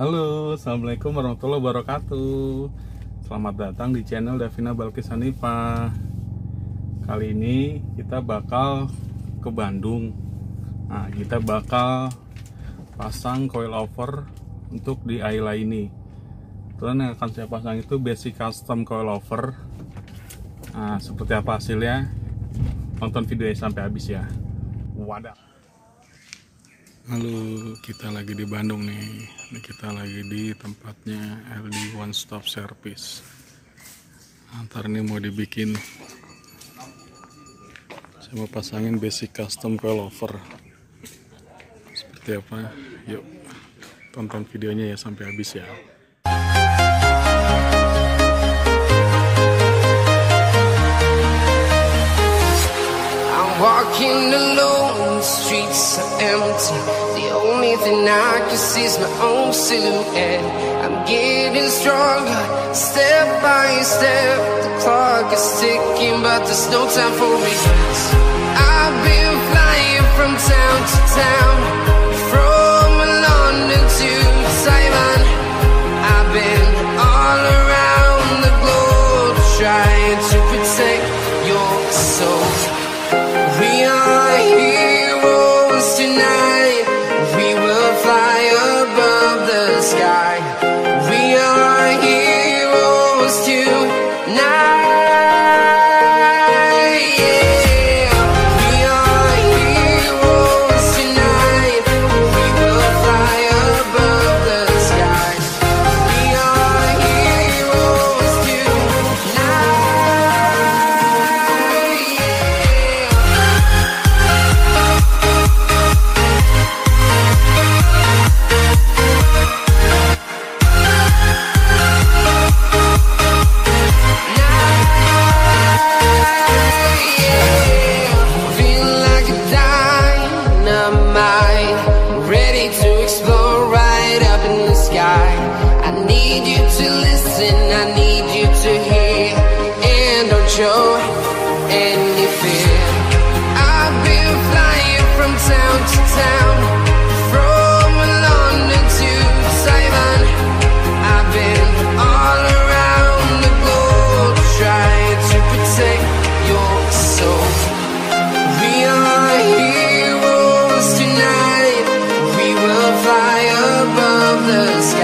Halo, assalamualaikum warahmatullahi wabarakatuh. Selamat datang di channel Davina Balkis Hanifa. Kali ini kita bakal ke Bandung. Nah, kita bakal pasang coilover untuk di Ayla ini. Terus yang akan saya pasang itu basic custom coilover. Nah, seperti apa hasilnya? Tonton videonya sampai habis ya. Wadah. Halo, kita lagi di Bandung nih. Kita lagi di tempatnya Eldee One Stop Service. Ntar ini mau dibikin, saya mau pasangin basic custom coilover. Seperti apa? Yuk, tonton videonya ya sampai habis ya. Walking alone, the streets are empty. The only thing I can see is my own silhouette. I'm getting stronger, step by step. The clock is ticking, but there's no time for regrets. I've been flying from town to town, from London to Taiwan. I've been all around the globe, trying to protect your soul. We are heroes tonight. We will fly above the sky. We are heroes tonight. Yeah. We are heroes tonight. We will fly above the sky. We are heroes tonight. Show any fear. I've been flying from town to town, from London to Taiwan. I've been all around the globe, trying to protect your soul. We are heroes tonight. We will fly above the sky.